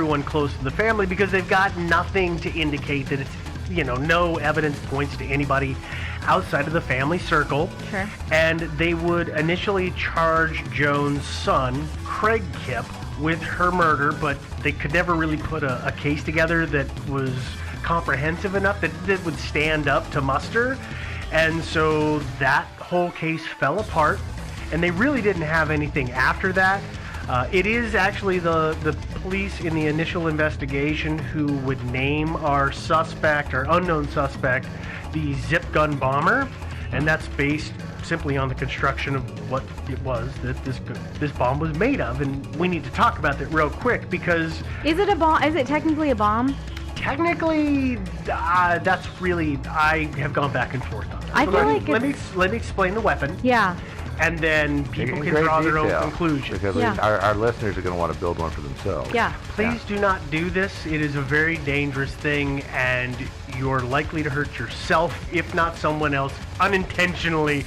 everyone close to the family because they've got nothing to indicate that it's, no evidence points to anybody outside of the family circle. Sure. And they would initially charge Joan's son, Craig Kipp, with her murder, but they could never really put a case together that was comprehensive enough that would stand up to muster. And so that whole case fell apart, and they really didn't have anything after that. It is actually the police in the initial investigation who would name our suspect, or unknown suspect, the zip gun bomber, and that's based simply on the construction of what it was that this bomb was made of. And we need to talk about that real quick because... Is it a bomb? Is it technically a bomb? Technically, that's really... I have gone back and forth on that. I feel like let me explain the weapon. Yeah. And then people In can great draw their own detail, conclusions. Because our listeners are going to want to build one for themselves. Yeah. Please do not do this. It is a very dangerous thing, and you're likely to hurt yourself, if not someone else, unintentionally.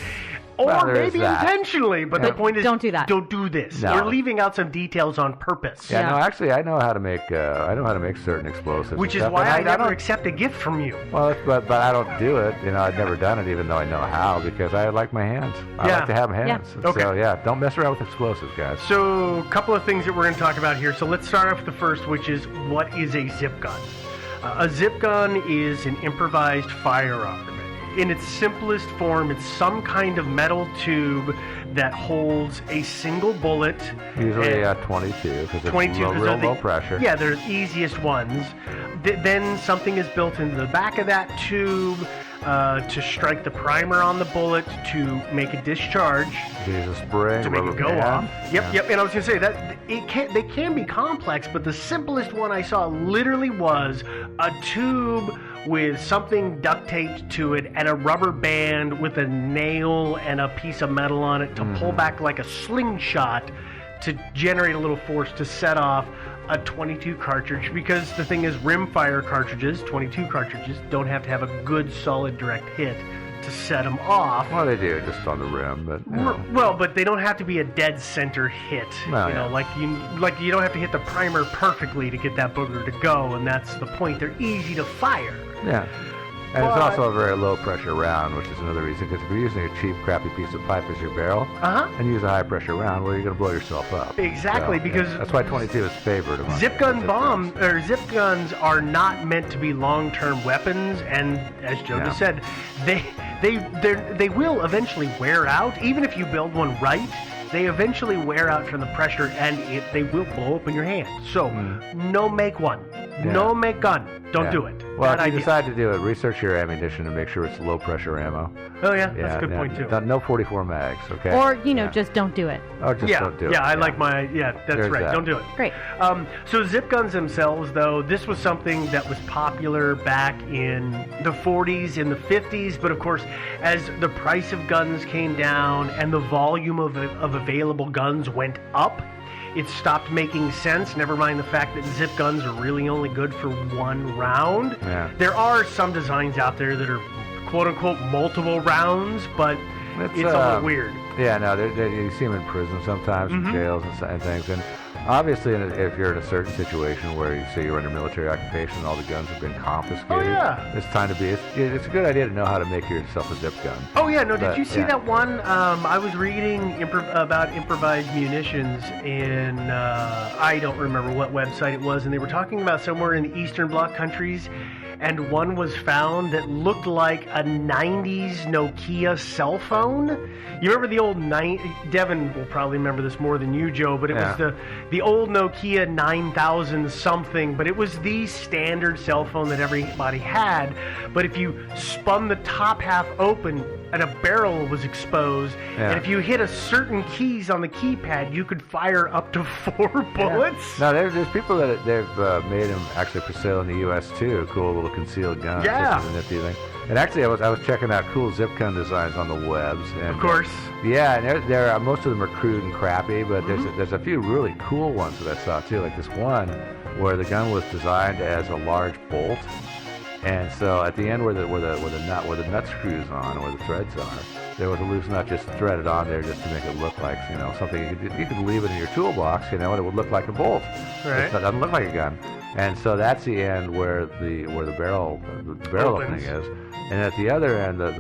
Or Well, there is maybe that. intentionally, but the point is, don't do that. Don't do this. No. We're leaving out some details on purpose. Yeah, Yeah. no, actually, I know how to make certain explosives. Which and is stuff, why and I never don't- accept a gift from you. Well, but I don't do it. I've never done it, even though I know how, because I like my hands. I Yeah. like to have hands. Yeah. Okay. So yeah, don't mess around with explosives, guys. So, a couple of things that we're going to talk about here. So, let's start off with the first, which is what is a zip gun? A zip gun is an improvised firearm. In its simplest form, it's some kind of metal tube that holds a single bullet. Usually and- 22, because it's 22 real, 'cause real they're low pressure. Yeah, they're the easiest ones. Then something is built into the back of that tube to strike the primer on the bullet to make a discharge. Use a spring, To make it rubber go band. off. Yep, Yeah. yep. And I was gonna say that they can be complex, but the simplest one I saw literally was a tube with something duct taped to it and a rubber band with a nail and a piece of metal on it to pull back like a slingshot to generate a little force to set off a 22 cartridge, because the thing is, rimfire cartridges, 22 cartridges, don't have to have a good solid direct hit to set them off. Well, they do, just on the rim, but Well, but they don't have to be a dead center hit. Well, you know, yeah. like you don't have to hit the primer perfectly to get that booger to go, and that's the point. They're easy to fire. yeah. And it's But- also a very low pressure round, which is another reason, because if you're using a cheap, crappy piece of pipe as your barrel, and use a high pressure round, well, you're going to blow yourself up. Exactly, So, because yeah, that's why 22 is favored among Zip gun zip guns are not meant to be long-term weapons, and as Joe Yeah. just said, they will eventually wear out. Even if you build one right, they eventually wear out from the pressure, and they will blow up in your hand. So, no make one, no make gun. Don't Yeah. do it. Well, Bad if you idea. decide to do it, research your ammunition and make sure it's low pressure ammo. Oh yeah, that's a good yeah, point too. No 44 mags, okay? Or, Yeah. just don't do it. Or just don't do it. I like my, that's There's right, that. don't do it. Great. So zip guns themselves, though, this was something that was popular back in the 40s, in the 50s, but of course, as the price of guns came down and the volume of available guns went up, it stopped making sense, never mind the fact that zip guns are really only good for one round. Yeah. There are some designs out there that are quote-unquote multiple rounds, but it's a little weird. Yeah, no, you see them in prison sometimes, in jails and things. And obviously, if you're in a certain situation where you say you're under military occupation and all the guns have been confiscated, Oh, yeah. it's time to be. It's a good idea to know how to make yourself a zip gun. Oh yeah, no. Did But, you see yeah. that one? I was reading about improvised munitions in I don't remember what website it was, and they were talking about somewhere in the Eastern Bloc countries, and one was found that looked like a '90s Nokia cell phone. You remember the old Devin will probably remember this more than you, Joe, but it Yeah. was the old Nokia 9000 something, but it was the standard cell phone that everybody had. But if you spun the top half open and a barrel was exposed, Yeah. and if you hit a certain keys on the keypad, you could fire up to 4 bullets. No, there's people that they've made them actually for sale in the U.S. too. Cool little concealed guns. Yeah. This is a nifty thing. And actually, I was checking out cool zip gun designs on the webs. And, Of course. Yeah, and they're most of them are crude and crappy, but there's a few really cool ones that I saw too. Like this one where the gun was designed as a large bolt, and so at the end where the nut screws on, where the threads are, there was a loose nut just threaded on there just to make it look like, something you could leave it in your toolbox, and it would look like a bolt. Right. It doesn't look like a gun. And so that's the end where the barrel opening is. And at the other end, the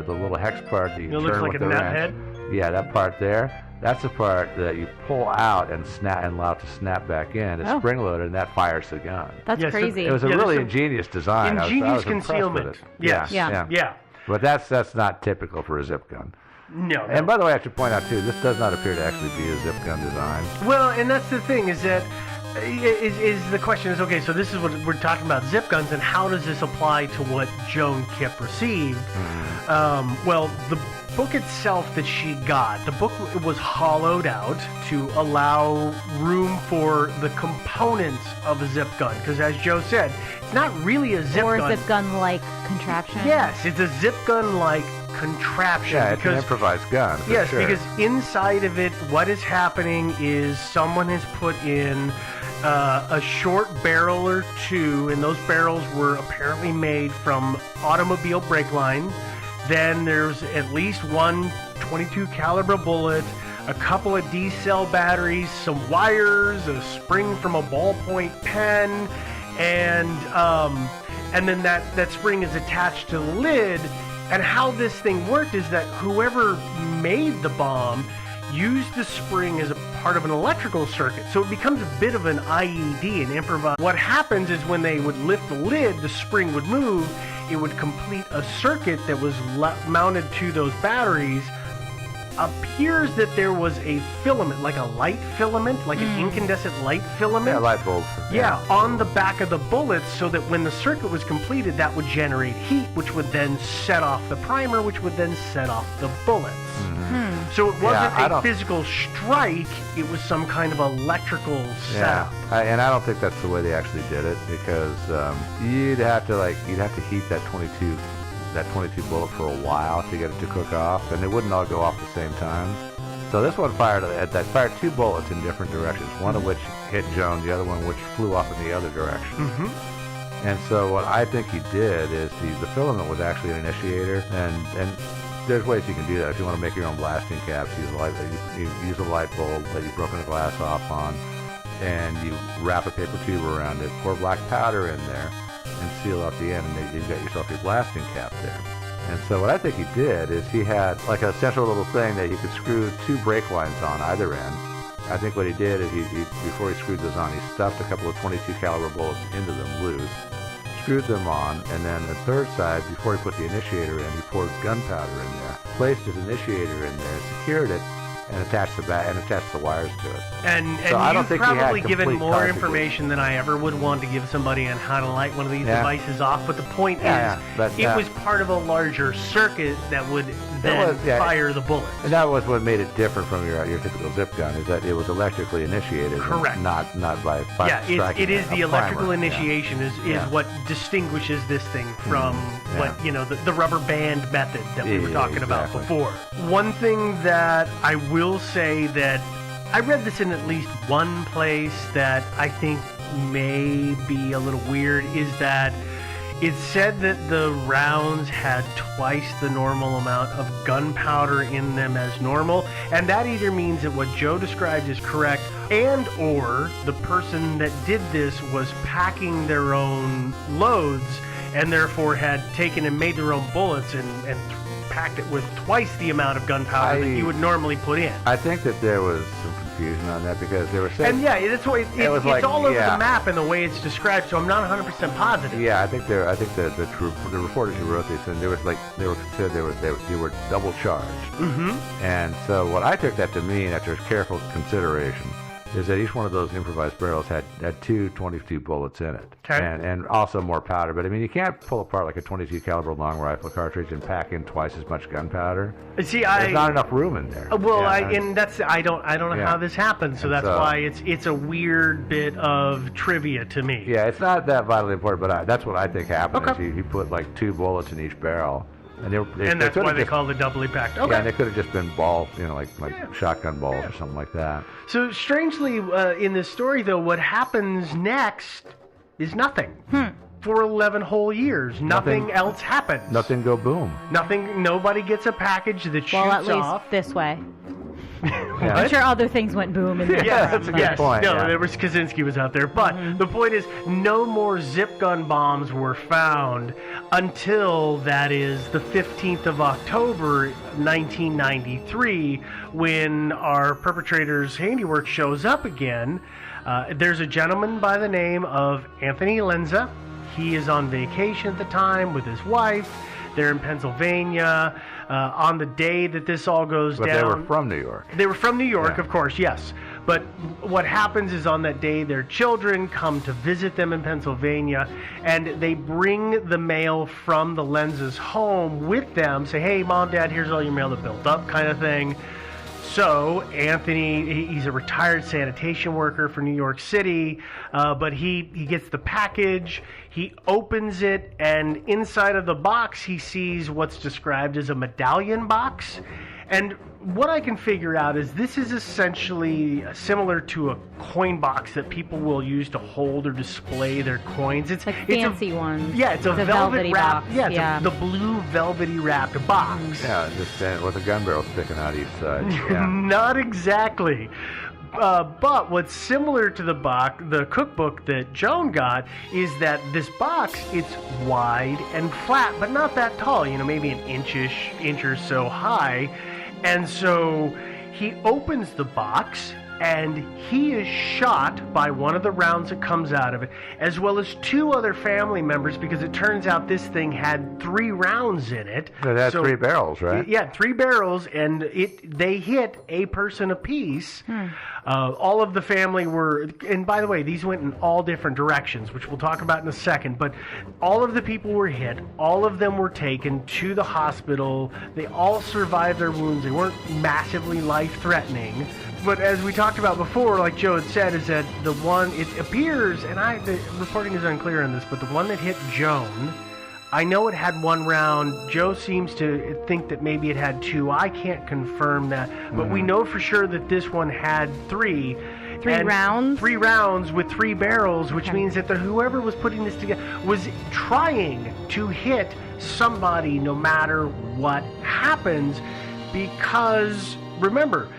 little hex part that you turn looks like with a the nut wrench. head. Yeah, that part there. That's the part that you pull out and allow it to snap back in. It's spring-loaded, and that fires the gun. That's Yes, crazy. It was a really ingenious design. Ingenious I was impressed concealment. with it. Yes. Yeah. But that's not typical for a zip gun. No. And by the way, I should point out too, this does not appear to actually be a zip gun design. Well, and that's the thing is that the question is, okay, so this is what we're talking about, zip guns, and how does this apply to what Joan Kipp received? Well, the book itself that she got, the book was hollowed out to allow room for the components of a zip gun, because as Joe said, it's not really a zip gun. Or a zip gun-like contraption. Yes, it's a zip gun-like contraption. Yeah, it's an improvised gun. Yes, sure. because inside of it, what is happening is someone has put in a short barrel or two, and those barrels were apparently made from automobile brake line. Then there's at least one 22 caliber bullet, a couple of D-cell batteries, some wires, a spring from a ballpoint pen, and then that spring is attached to the lid. And how this thing worked is that whoever made the bomb used the spring as a part of an electrical circuit. So it becomes a bit of an IED, an improvised. What happens is when they would lift the lid, the spring would move. It would complete a circuit that was mounted to those batteries. Appears that there was a filament, like a light filament, like an incandescent light filament. Yeah, light bulb. Yeah, on the back of the bullets, so that when the circuit was completed, that would generate heat, which would then set off the primer, which would then set off the bullets. So it wasn't a physical strike, it was some kind of electrical setup. And I don't think that's the way they actually did it, because you'd have to heat that 22 bullet for a while to get it to cook off, and they wouldn't all go off at the same time. So this one fired two bullets in different directions, one of which hit Joan, the other one which flew off in the other direction. And so what I think he did is the filament was actually an initiator, and there's ways you can do that. If you want to make your own blasting caps, you use a light bulb that you've broken the glass off on, and you wrap a paper tube around it, pour black powder in there, and seal out the end, and you've got yourself your blasting cap there. And so what I think he did is he had like a central little thing that you could screw two brake lines on either end. I think what he did is before he screwed those on, he stuffed a couple of 22 caliber bullets into them loose, screwed them on, and then the third side, before he put the initiator in, he poured gunpowder in there, placed his initiator in there, secured it, and attached the wires to it. And so I don't you've think he had probably given complete more cartridges. information than I ever would want to give somebody on how to light one of these devices off. But the point is, it was part of a larger circuit that would then fire the bullets. And that was what made it different from your typical zip gun, is that it was electrically initiated. Correct. Not by striking it is the a electrical primer. initiation is what distinguishes this thing from what the rubber band method that we were talking about before. One thing that I will say that I read this in at least one place that I think may be a little weird is that it said that the rounds had twice the normal amount of gunpowder in them as normal, and that either means that what Joe described is correct, and or the person that did this was packing their own loads and therefore had taken and made their own bullets and packed it with twice the amount of gunpowder that you would normally put in. I think that there was some confusion on that, because they were saying... And that's why it's all over the map in the way it's described, so I'm not 100% positive. Yeah, I think the reporters who wrote this, and they were double charged. And so what I took that to mean, after careful consideration, is that each one of those improvised barrels had two 22 bullets in it, and also more powder. But I mean, you can't pull apart like a 22 caliber long rifle cartridge and pack in twice as much gunpowder. See, there's not enough room in there. Well, I don't know how this happened, so that's why it's a weird bit of trivia to me. Yeah, it's not that vitally important, but that's what I think happened. Okay. Is he put like two bullets in each barrel. And that's why they call it doubly packed. Okay. Yeah, and they could have just been balls, like shotgun balls or something like that. So strangely, in this story, though, what happens next is nothing. for 11 whole years. Nothing else happens. Nothing go boom. Nobody gets a package that shoots Well, at least off. this way. Yeah. I'm sure other things went boom in the Yeah, that's a but- good point. No, yeah. there was Kaczynski was out there, but the point is, no more zip gun bombs were found until that is the 15th of October, 1993, when our perpetrator's handiwork shows up again. There's a gentleman by the name of Anthony Lenza. He is on vacation at the time with his wife. They're in Pennsylvania. On the day that this all goes But down, they were from New York. They were from New York, Yeah. of course, yes. But what happens is on that day, their children come to visit them in Pennsylvania, and they bring the mail from the Lenz's home with them, say, hey, Mom, Dad, here's all your mail that built up, kind of thing. So Anthony, he's a retired sanitation worker for New York City, but he gets the package, he opens it, and inside of the box he sees what's described as a medallion box. And what I can figure out is this is essentially similar to a coin box that people will use to hold or display their coins. It's Like it's fancy ones. Yeah, it's a velvet velvety wrap. box. Yeah, it's the blue velvety wrapped box. Yeah, just with a gun barrel sticking out each side. Yeah. Not exactly. But what's similar to the cookbook that Joan got, is that this box, it's wide and flat, but not that tall, maybe an inch or so high. And so he opens the box, and he is shot by one of the rounds that comes out of it, as well as two other family members, because it turns out this thing had 3 rounds in it. It had 3 barrels, right? Yeah, 3 barrels, and they hit a person apiece. All of the family were, and by the way, these went in all different directions, which we'll talk about in a second, but all of the people were hit. All of them were taken to the hospital. They all survived their wounds. They weren't massively life-threatening. But as we talked about before, like Joe had said, is that the one, it appears, and the reporting is unclear on this, but the one that hit Joan, I know it had 1 round. Joe seems to think that maybe it had 2. I can't confirm that. But we know for sure that this one had 3. 3 rounds? 3 rounds with 3 barrels, which means that whoever was putting this together was trying to hit somebody no matter what happens. Because, remember,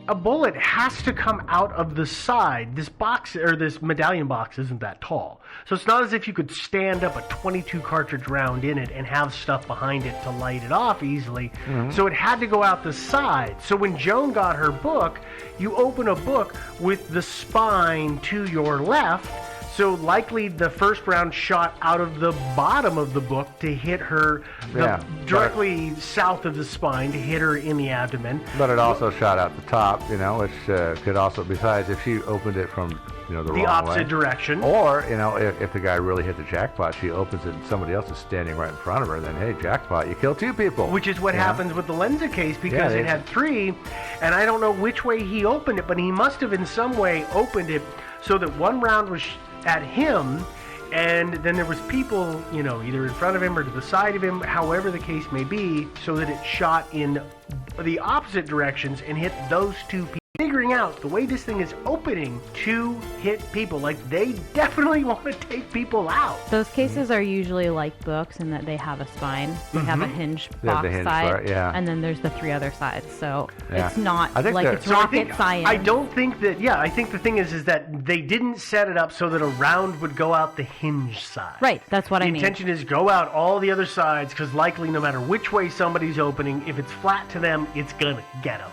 a bullet has to come out of the side. This box, or this medallion box, isn't that tall. So it's not as if you could stand up a 22 cartridge round in it and have stuff behind it to light it off easily. So it had to go out the side. So when Joan got her book, you open a book with the spine to your left. So likely the first round shot out of the bottom of the book to hit her directly south of the spine, to hit her in the abdomen. But it also shot out the top, which could also, besides if she opened it from, the wrong opposite way. direction. Or, if the guy really hit the jackpot, she opens it and somebody else is standing right in front of her, then, hey, jackpot, you killed 2 people. Which is what happens with the Lenza case, because Yeah, it had 3, and I don't know which way he opened it, but he must have in some way opened it so that 1 round was at him, and then there was people, either in front of him or to the side of him, however the case may be, so that it shot in the opposite directions and hit those 2 people. Figuring out the way this thing is opening to hit people, like they definitely want to take people out. Those cases are usually like books in that they have a spine. They have a hinge They have box the hinge side, part, yeah. and then there's the 3 other sides. So Yeah. it's not I think like that- it's So I rocket think, science. I don't think that, I think the thing is that they didn't set it up so that a round would go out the hinge side. Right, that's what The I mean. intention is go out all the other sides, because likely no matter which way somebody's opening, if it's flat to them, it's going to get them.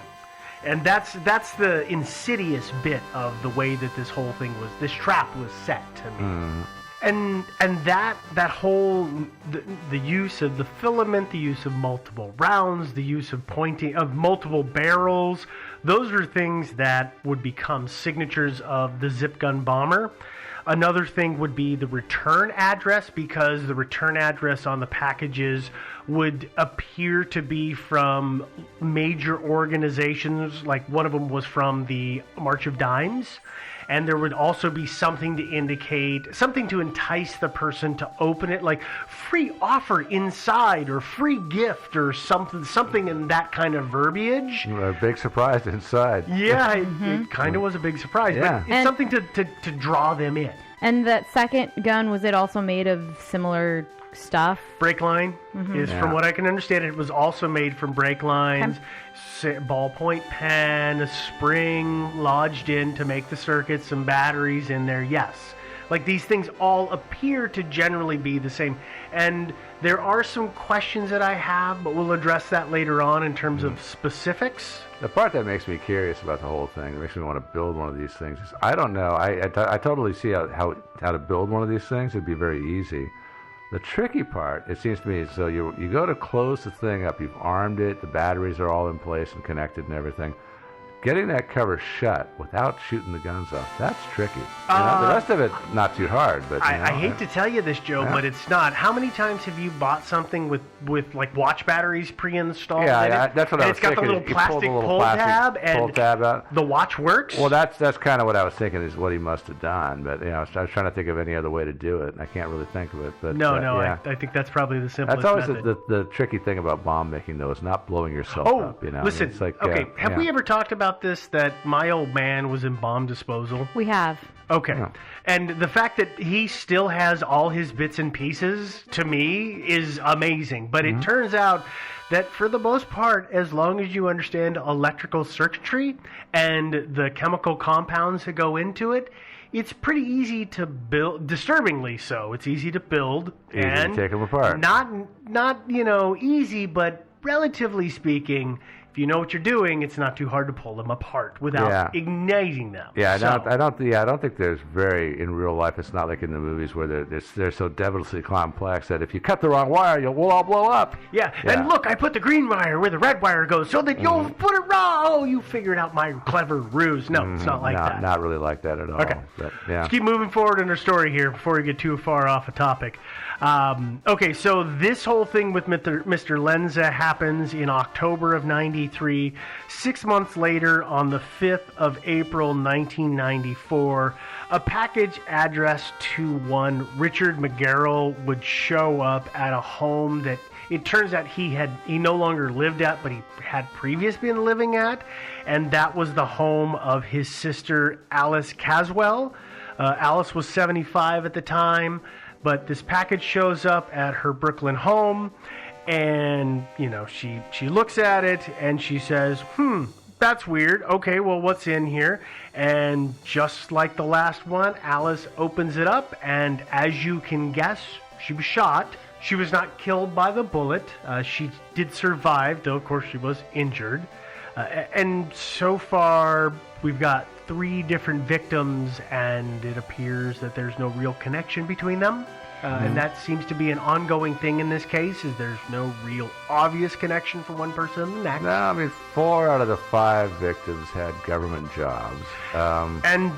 And that's the insidious bit of the way that this trap was set to me. And that whole, the use of the filament, the use of multiple rounds, the use of multiple barrels, those are things that would become signatures of the zip gun bomber. Another thing would be the return address, because the return address on the packages would appear to be from major organizations. Like one of them was from the March of Dimes. And there would also be something to entice the person to open it, like free offer inside or free gift or something in that kind of verbiage. A big surprise inside. Yeah, it kind of was a big surprise, Yeah. but it's something to draw them in. And that second gun, was it also made of similar stuff? Brake line is, Yeah. from what I can understand, it was also made from brake lines, ballpoint pen, a spring lodged in to make the circuits, some batteries in there. Yes. Like, these things all appear to generally be the same. And there are some questions that I have, but we'll address that later on in terms of specifics. The part that makes me curious about the whole thing, makes me want to build one of these things, is I don't know. I totally see how to build one of these things. It'd be very easy. The tricky part, it seems to me, is so you go to close the thing up. You've armed it. The batteries are all in place and connected and everything. Getting that cover shut without shooting the guns off, that's tricky. The rest of it, not too hard. But I hate to tell you this, Joe, but it's not. How many times have you bought something with like watch batteries pre-installed? Yeah, in it, that's what and I was it's got thinking. the little You pull plastic the little pull plastic tab, and pull tab out. the watch works? Well, that's kind of what I was thinking is what he must have done. But I was trying to think of any other way to do it, and I can't really think of it. But No, yeah. I think that's probably the simplest That's always method. the tricky thing about bomb making, though, is not blowing yourself Oh, up. listen. It's like, okay, have yeah. we ever talked about this, that my old man was in bomb disposal? We have. Okay. Yeah. And the fact that he still has all his bits and pieces, to me, is amazing. But it turns out that for the most part, as long as you understand electrical circuitry and the chemical compounds that go into it, it's pretty easy to build, disturbingly so. It's easy to build. Easy to and take 'em apart. Not easy, but relatively speaking, if you know what you're doing, it's not too hard to pull them apart without igniting them. Yeah, So- I don't think there's in real life. It's not like in the movies where they're so devilishly complex that if you cut the wrong wire, we'll all blow up. Yeah, Yeah. and look, I put the green wire where the red wire goes so that you'll put it wrong. Oh, you figured out my clever ruse. No, it's not like that. Not really like that at all. Okay. But, yeah. Let's keep moving forward in our story here before we get too far off a topic. Okay, so this whole thing with Mr. Lenza happens in October of 93. 6 months later, on the 5th of April, 1994, a package addressed to one Richard McGarrell would show up at a home that it turns out he no longer lived at, but he had previously been living at, and that was the home of his sister Alice Caswell. Alice was 75 at the time, but this package shows up at her Brooklyn home, and she looks at it and she says, that's weird. Okay, well, what's in here? And just like the last one, Alice opens it up, and as you can guess, she was shot. She was not killed by the bullet. She did survive, though of course she was injured. And so far, we've got 3 different victims, and it appears that there's no real connection between them. And that seems to be an ongoing thing in this case, is there's no real obvious connection from one person to the next. No, I mean 4 out of the 5 victims had government jobs. And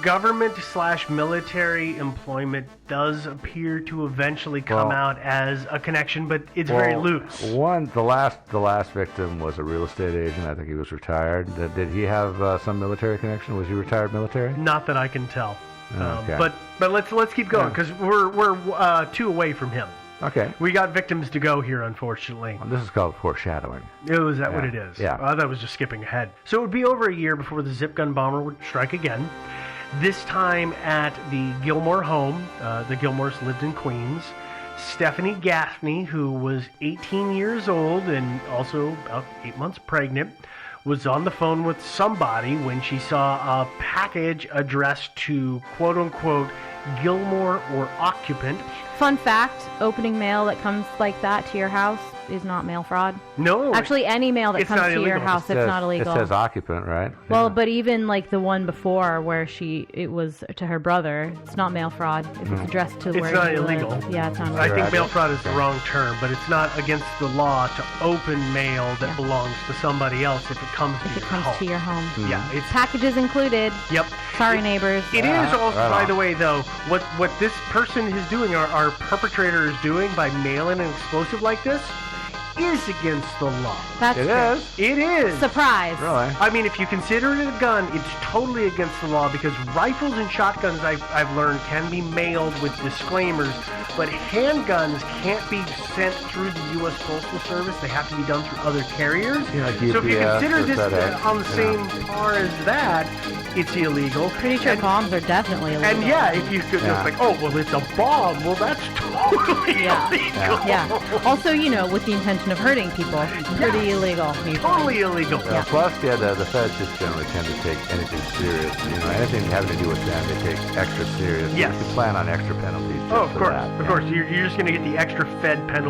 government/military employment does appear to eventually come out as a connection, but it's very loose. The last victim was a real estate agent. I think he was retired. Did he have some military connection? Was he retired military? Not that I can tell. Okay. But let's keep going, because we're 2 away from him. Okay. We got victims to go here, unfortunately. Well, this is called foreshadowing. Oh, is that what it is? Yeah. That was just skipping ahead. So it would be over a year before the zip gun bomber would strike again. This time at the Gilmore home. The Gilmores lived in Queens. Stephanie Gaffney, who was 18 years old and also about 8 months pregnant, was on the phone with somebody when she saw a package addressed to quote-unquote Gilmore or occupant. Fun fact, opening mail that comes like that to your house is not mail fraud. No. Actually, any mail that it's comes not to your illegal. house, it's not illegal. It says occupant, right? Well, Yeah. but even like the one before where it was to her brother, it's not mail fraud. If it's addressed to It's where not you illegal. live. Yeah, it's not I illegal. think mail fraud is the wrong term, but it's not against the law to open mail that belongs to somebody else if it comes to If it your comes home. to your home. Yeah, it's Packages included. yep. Sorry, neighbors. It is also, right by on. the way, though, what this person is doing, our perpetrator is doing by mailing an explosive like this, is against the law. That's It true. is. It is. Really? Surprise. I mean, if you consider it a gun, it's totally against the law because rifles and shotguns, I've learned, can be mailed with disclaimers, but handguns can't be sent through the U.S. Postal Service. They have to be done through other carriers. Yeah, like So if you UPS consider or this FedEx, on the yeah. same par as that, it's illegal. Pretty sure And- bombs are definitely illegal. And yeah, if you could Yeah. just like, oh, well, it's a bomb. Well, that's totally Yeah. illegal. Yeah. Also, with the intention of hurting people, pretty illegal. Usually. Totally illegal. Yeah. Plus, the feds just generally tend to take anything serious. Anything having to do with them, they take extra serious. Yes. You can plan on extra penalties just Oh, of for course. that. Of yeah. course. You're just going to get the extra Fed penalty